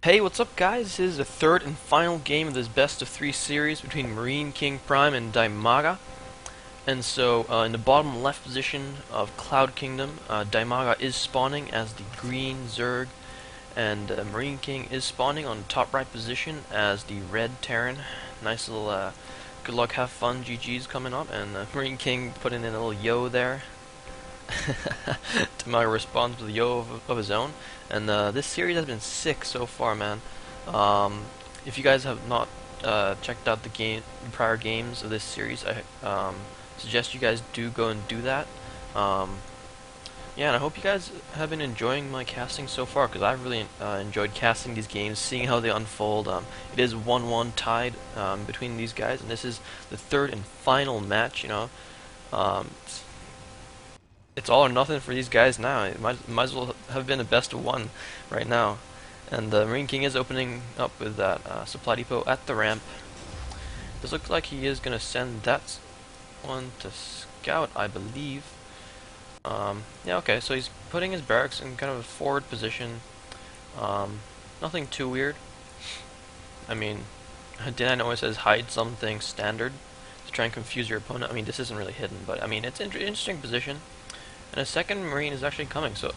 Hey, what's up guys? This is the third and final game of this best of three series between MarineKingPrime and Dimaga. And so, in the bottom left position of Cloud Kingdom, Dimaga is spawning as the green Zerg, and Marine King is spawning on the top right position as the red Terran. Nice little, good luck, have fun, GG's coming up, and Marine King putting in a little yo there. Dimaga responds with a yo of his own, and this series has been sick so far, man. If you guys have not checked out the prior games of this series, I suggest you guys do go and do that. Yeah, and I hope you guys have been enjoying my casting so far, because I've really enjoyed casting these games, seeing how they unfold. It is 1-1 tied between these guys, and this is the third and final match. It's all or nothing for these guys now. It might as well have been a best of one right now. And the Marine King is opening up with that supply depot at the ramp. This looks like he is going to send that one to scout, I believe. Yeah, okay, so he's putting his barracks in kind of a forward position. Nothing too weird. I mean, Dan always says hide something standard to try and confuse your opponent. I mean, this isn't really hidden, but I mean, it's an interesting position. And a second Marine is actually coming, so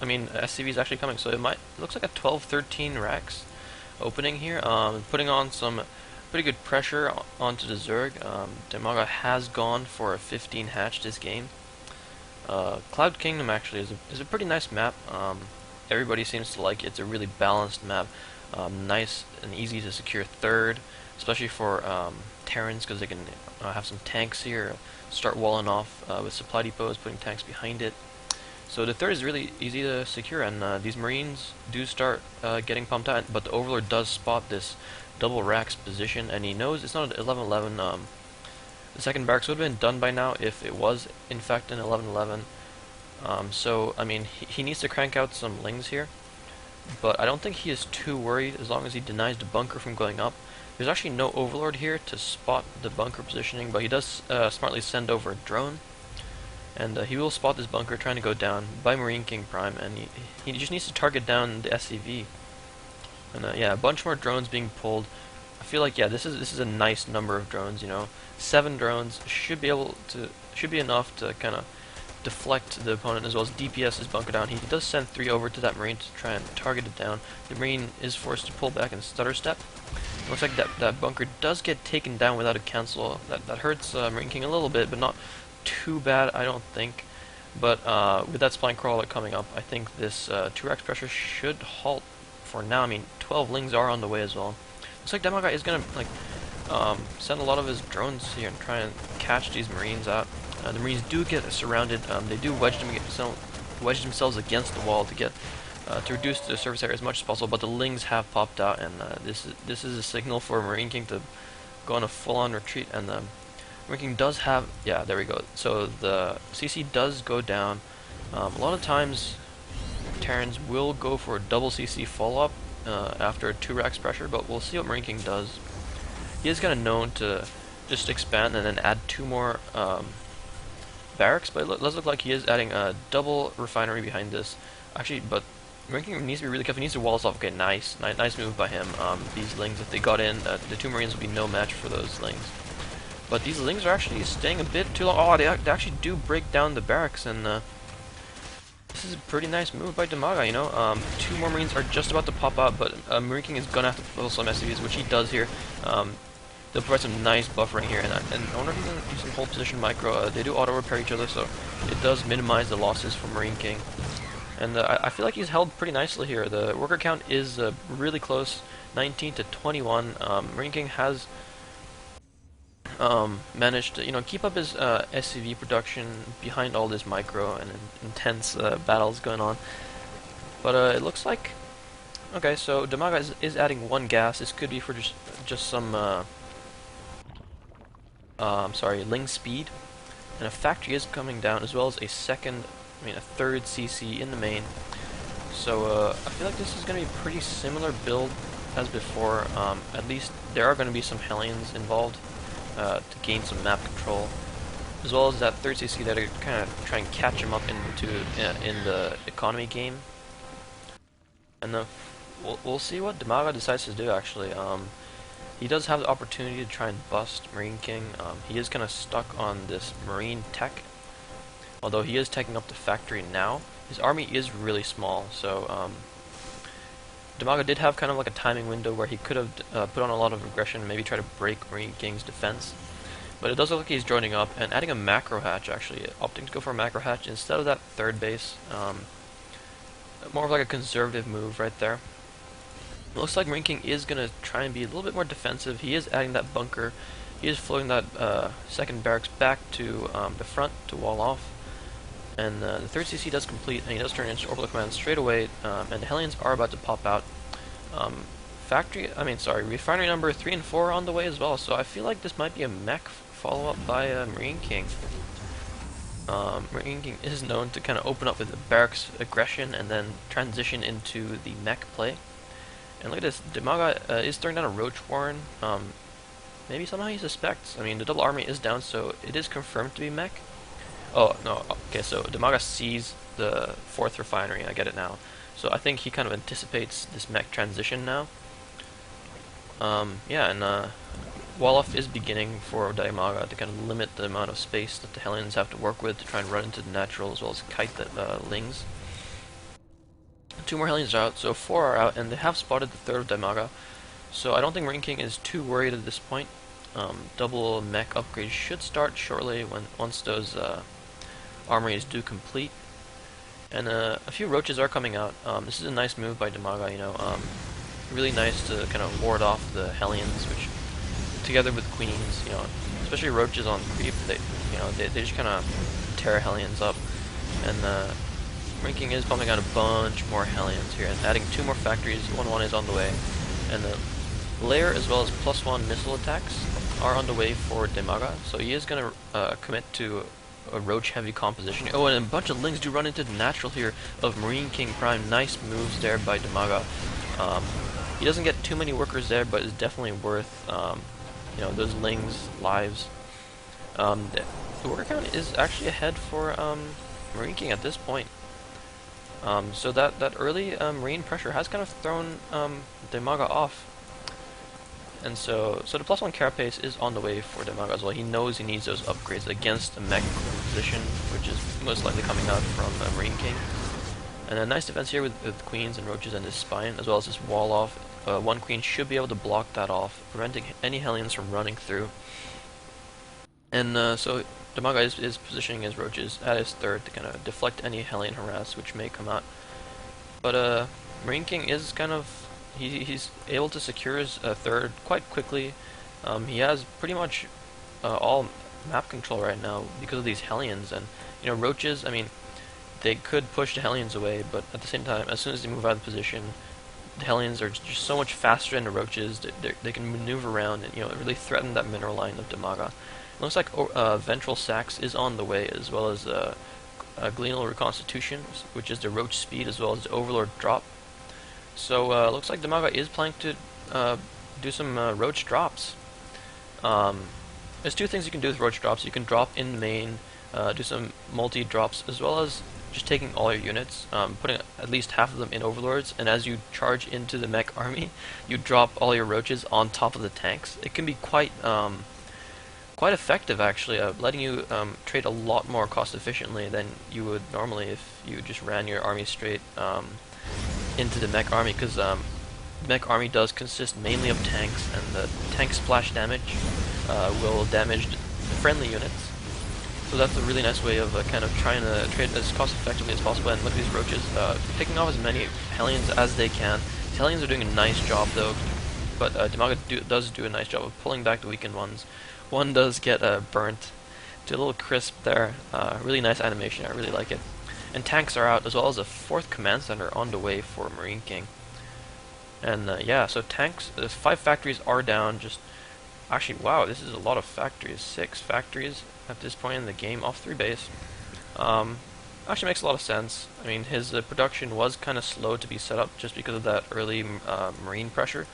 SCV is actually coming, so looks like a 12-13 Rex opening here, putting on some pretty good pressure onto the Zerg. Dimaga has gone for a 15 hatch this game. Cloud Kingdom actually is a pretty nice map. Everybody seems to like it. It's a really balanced map, nice and easy to secure third, especially for Terrans, because they can have some tanks here, start walling off with supply depots, putting tanks behind it. So the third is really easy to secure, and these Marines do start getting pumped out, but the Overlord does spot this double racks position, and he knows it's not an 11-11. The second barracks would have been done by now if it was in fact an 11-11. So I mean, he needs to crank out some lings here, but I don't think he is too worried as long as he denies the bunker from going up. There's actually no Overlord here to spot the bunker positioning, but he does smartly send over a drone, and he will spot this bunker trying to go down by MarineKingPrime, and he just needs to target down the SCV. And yeah, a bunch more drones being pulled. I feel like, yeah, this is a nice number of drones. 7 drones should be enough to kind of deflect the opponent, as well as DPS his bunker down. He does send 3 over to that Marine to try and target it down. The Marine is forced to pull back and stutter step. Looks like that bunker does get taken down without a cancel. That hurts Marine King a little bit, but not too bad, I don't think. But with that spine crawler coming up, I think this 2x pressure should halt for now. I mean, 12 lings are on the way as well. Looks like Dimaga is gonna send a lot of his drones here and try and catch these Marines out. The Marines do get surrounded. They do wedge themselves against the wall to reduce the surface area as much as possible, but the lings have popped out, and this is a signal for Marine King to go on a full-on retreat. And Marine King does have, yeah, there we go. So the CC does go down. A lot of times, Terrans will go for a double CC follow-up after a 2 racks pressure, but we'll see what Marine King does. He is kind of known to just expand and then add 2 more barracks, but it does look like he is adding a double refinery behind this. Actually, but Marine King needs to be really careful. He needs to wall us off. Okay, nice move by him. These lings, if they got in, the 2 Marines would be no match for those lings. But these lings are actually staying a bit too long. Oh, they actually do break down the barracks, and this is a pretty nice move by Dimaga. 2 more Marines are just about to pop out, but Marine King is gonna have to pull some SCVs, which he does here. They'll provide some nice buffering here, and I wonder if he can use some hold position micro. They do auto repair each other, so it does minimize the losses for Marine King. And I feel like he's held pretty nicely here. The worker count is really close, 19 to 21. Marine King has managed to keep up his SCV production behind all this micro and intense battles going on. But it looks like, okay, so Dimaga is adding 1 gas. This could be for just some ling speed, and a factory is coming down, as well as a third CC in the main. So I feel like this is going to be a pretty similar build as before. At least there are going to be some Hellions involved to gain some map control, as well as that third CC that are kind of try and catch him up in the economy game. And we'll see what Dimaga decides to do actually. He does have the opportunity to try and bust Marine King. He is kind of stuck on this marine tech, although he is taking up the factory now. His army is really small, so Dimaga did have kind of like a timing window where he could have put on a lot of aggression, maybe try to break Marine King's defense. But it does look like he's joining up and adding a macro hatch actually, opting to go for a macro hatch instead of that third base. More of like a conservative move right there. It looks like Marine King is going to try and be a little bit more defensive. He is adding that bunker. He is floating that second barracks back to the front to wall off. And the third CC does complete, and he does turn into orbital command straight away. And the Hellions are about to pop out. Refinery number 3 and 4 are on the way as well. So I feel like this might be a mech follow-up by Marine King. Marine King is known to kind of open up with the barracks aggression and then transition into the mech play. And look at this, Dimaga is throwing down a Roach Warren. Maybe somehow he suspects. I mean, the double army is down, so it is confirmed to be mech. Oh, no, okay, so Dimaga sees the 4th refinery, I get it now. So I think he kind of anticipates this mech transition now. Wall-off is beginning for Dimaga to kind of limit the amount of space that the Hellions have to work with to try and run into the natural as well as kite the Lings. 2 more Hellions are out, so 4 are out, and they have spotted the 3rd of Dimaga. So I don't think Marine King is too worried at this point. Double mech upgrades should start shortly once those armories do complete. And a few roaches are coming out. This is a nice move by Dimaga, you know. Really nice to kind of ward off the Hellions, which together with Queens, you know, especially roaches on creep, they just kind of tear Hellions up. And Marine King is pumping out a bunch more Hellions here and adding 2 more factories. 1-1 is on the way, and the layer as well as +1 missile attacks are on the way for Dimaga. So he is going to commit to a roach heavy composition. Oh, and a bunch of Lings do run into the natural here of MarineKingPrime. Nice moves there by Dimaga. He doesn't get too many workers there, but it's definitely worth those Lings lives. The worker count is actually ahead for Marine King at this point. So that early marine pressure has kind of thrown Dimaga off. And so the +1 carapace is on the way for Dimaga as well. He knows he needs those upgrades against the mech position, which is most likely coming out from Marine King. And a nice defense here with queens and roaches and his spine, as well as this wall off. 1 queen should be able to block that off, preventing any Hellions from running through. And so Dimaga is positioning his roaches at his 3rd to kind of deflect any Hellion harass which may come out. But Marine King is kind of he's able to secure his 3rd quite quickly. He has pretty much all map control right now because of these Hellions, and roaches. I mean, they could push the Hellions away, but at the same time, as soon as they move out of position, the Hellions are just so much faster than the roaches. They can maneuver around and really threaten that mineral line of Dimaga. It looks like Ventral Sax is on the way, as well as Glenal Reconstitution, which is the roach speed, as well as the Overlord drop. So looks like Dimaga is planning to do some roach drops. There's 2 things you can do with roach drops. You can drop in main, do some multi-drops, as well as just taking all your units, putting at least half of them in Overlords, and as you charge into the mech army, you drop all your roaches on top of the tanks. It can be quite effective actually, letting you trade a lot more cost efficiently than you would normally if you just ran your army straight into the mech army, because the mech army does consist mainly of tanks, and the tank splash damage will damage the friendly units. So that's a really nice way of kind of trying to trade as cost effectively as possible. And look at these roaches, picking off as many Hellions as they can. The Hellions are doing a nice job though, but Dimaga does do a nice job of pulling back the weakened ones. One does get burnt to a little crisp there. Really nice animation, I really like it. And tanks are out, as well as a 4th command center on the way for Marine King. And yeah, so tanks, 5 factories are down. Just actually, wow, this is a lot of factories. 6 factories at this point in the game off 3 base. Actually makes a lot of sense. I mean, his production was kind of slow to be set up just because of that early marine pressure.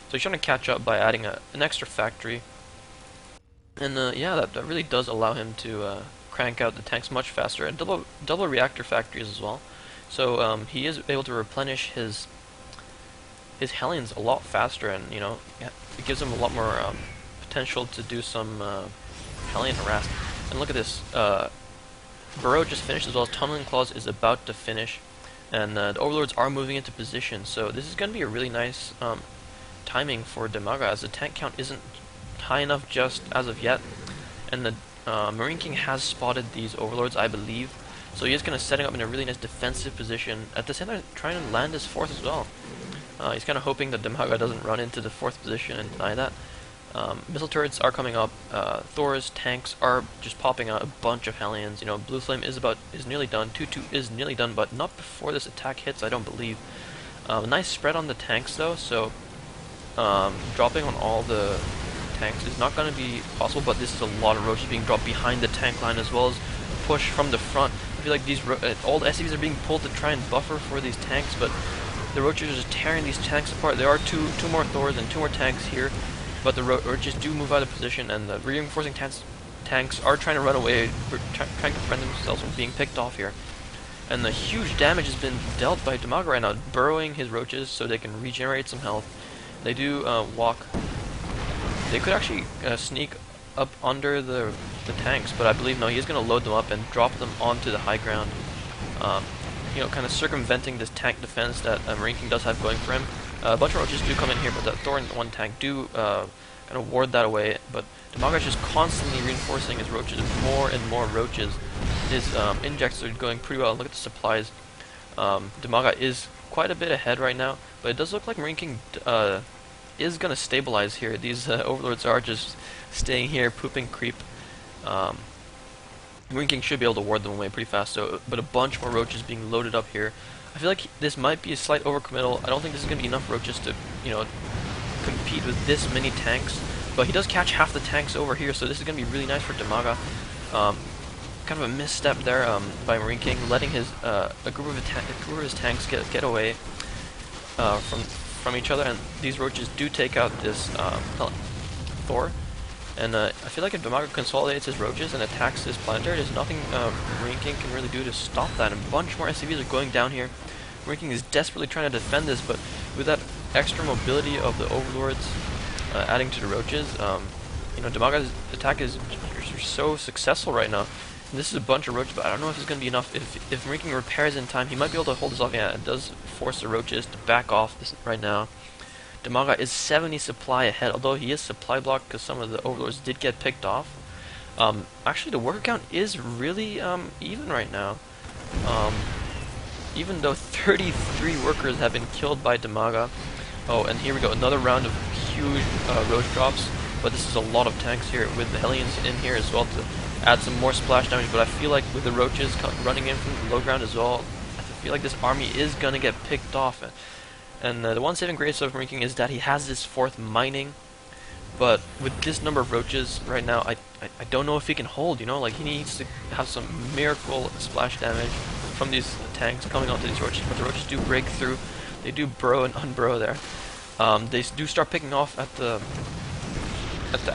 So he's trying to catch up by adding an extra factory. And yeah, that really does allow him to crank out the tanks much faster, and double reactor factories as well. So he is able to replenish his his Hellions a lot faster, and you know, it gives him a lot more potential to do some Hellion harass. And look at this, Burrow just finished as well as Tunneling Claws is about to finish, and the Overlords are moving into position. So this is going to be a really nice timing for Dimaga, as the tank count isn't high enough just as of yet, and the Marine King has spotted these Overlords, I believe. So he is going to setting up in a really nice defensive position. At the same time, trying to land his fourth as well. He's kind of hoping that Dimaga doesn't run into the fourth position and deny that. Missile turrets are coming up. Thor's tanks are just popping out a bunch of Hellions. You know, Blue Flame is nearly done. 2-2 is nearly done, but not before this attack hits, I don't believe. Nice spread on the tanks though, so dropping on all the tanks is not going to be possible, but this is a lot of roaches being dropped behind the tank line as well as push from the front. I feel like these all the SCVs are being pulled to try and buffer for these tanks, but the roaches are just tearing these tanks apart. There are two more Thors and 2 more tanks here, but the roaches do move out of position, and the reinforcing tanks are trying to run away, trying to prevent themselves from being picked off here. And the huge damage has been dealt by Dimaga right now, burrowing his roaches so they can regenerate some health. They do walk. They could actually sneak up under the tanks, but I believe no, he is going to load them up and drop them onto the high ground. You know, kind of circumventing this tank defense that Marine King does have going for him. A bunch of roaches do come in here, but that Thor and 1 tank do kind of ward that away. But Dimaga is just constantly reinforcing his roaches, more and more roaches. His injects are going pretty well. Look at the supplies. Dimaga is quite a bit ahead right now, but it does look like Marine King is going to stabilize here. These Overlords are just staying here, pooping creep. Marine King should be able to ward them away pretty fast, but a bunch more roaches being loaded up here. I feel like this might be a slight overcommittal. I don't think this is going to be enough roaches to, you know, compete with this many tanks, but he does catch half the tanks over here, so this is going to be really nice for Dimaga. Kind of a misstep there by Marine King, letting his a group of his tanks get away from each other, and these roaches do take out this Thor. And I feel like if Dimaga consolidates his roaches and attacks this planetary, there's nothing Marine King can really do to stop that. And a bunch more SCVs are going down here. Marine King is desperately trying to defend this, but with that extra mobility of the Overlords adding to the roaches, you know, Dimaga's attack is so successful right now. And this is a bunch of roaches, but I don't know if it's going to be enough. If Marine King repairs in time, he might be able to hold this off. Yeah, it does force the roaches to back off this right now. Dimaga is 70 supply ahead, although he is supply blocked because some of the Overlords did get picked off. Actually, the worker count is really even right now. Even though 33 workers have been killed by Dimaga. Oh, and here we go, another round of huge roach drops. But this is a lot of tanks here with the Hellions in here as well to add some more splash damage. But I feel like with the roaches running in from the low ground as well, I feel like this army is going to get picked off. And the one saving grace of Marine King is that he has this 4th mining, but with this number of roaches right now, I don't know if he can hold, you know, like he needs to have some miracle splash damage from these tanks coming onto these roaches, but the roaches do break through. They do burrow and unburrow there. They do start picking off at the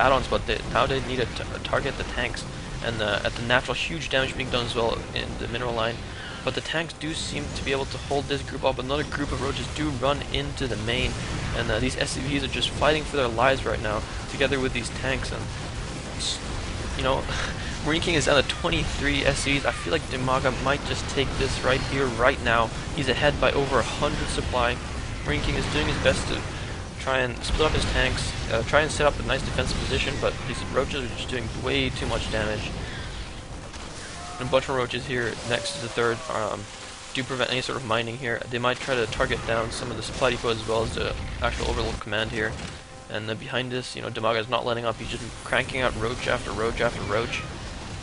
add-ons, but now they need to target the tanks, and at the natural huge damage being done as well in the mineral line. But the tanks do seem to be able to hold this group up. Another group of roaches do run into the main, and these SCVs are just fighting for their lives right now, together with these tanks. And you know, Marine King is down to 23 SCVs. I feel like Dimaga might just take this right here, right now. He's ahead by over 100 supply. Marine King is doing his best to try and split up his tanks, try and set up a nice defensive position, but these roaches are just doing way too much damage. And a bunch of roaches here next to the 3rd do prevent any sort of mining here. They might try to target down some of the supply depot as well as the actual Overlord command here. And behind this, you know, Dimaga is not letting up. He's just cranking out roach after roach after roach.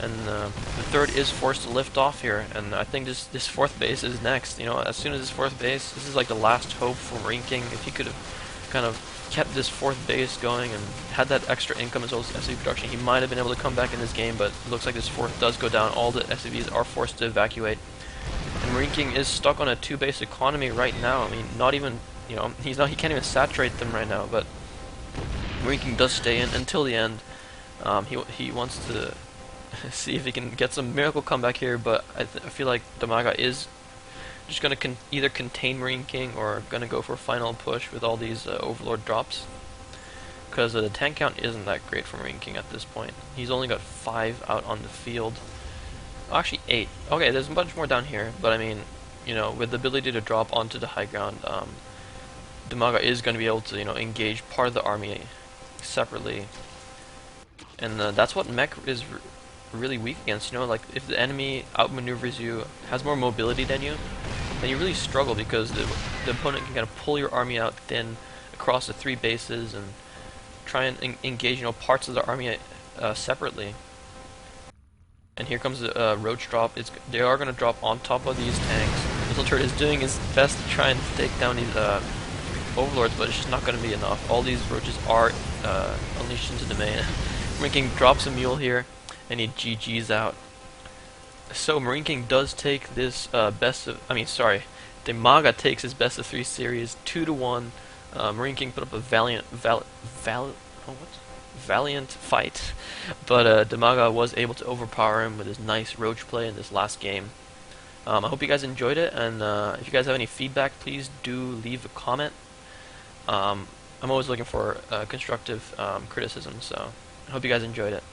And the 3rd is forced to lift off here. And I think this 4th base is next. You know, as soon as this 4th base, this is like the last hope for Marine King. If he could have kind of kept this 4th base going and had that extra income as well as SCV production, he might have been able to come back in this game, but it looks like this 4th does go down. All the SCVs are forced to evacuate. And Marine King is stuck on a 2-base economy right now. I mean, not even, you know, he can't even saturate them right now, but Marine King does stay in until the end. He wants to see if he can get some miracle comeback here, but I feel like Dimaga is just gonna either contain Marine King or gonna go for a final push with all these Overlord drops. Because the tank count isn't that great for Marine King at this point. He's only got 5 out on the field. Oh, actually 8. Okay, there's a bunch more down here, but I mean, you know, with the ability to drop onto the high ground, Dimaga is going to be able to, you know, engage part of the army separately. And that's what mech is really weak against, you know, like if the enemy outmaneuvers you, has more mobility than you, then you really struggle because the opponent can kind of pull your army out thin across the 3 bases and try and engage, you know, parts of the army separately. And here comes the roach drop. They are going to drop on top of these tanks. Missile turret is doing his best to try and take down these overlords, but it's just not going to be enough. All these roaches are unleashed into the main. Marine King drops a mule here, and he GG's out. So Marine King does take this Dimaga takes his best of 3 series 2-1. Marine King put up a valiant fight, but Dimaga was able to overpower him with his nice roach play in this last game. I hope you guys enjoyed it, and if you guys have any feedback, please do leave a comment. I'm always looking for constructive criticism, so I hope you guys enjoyed it.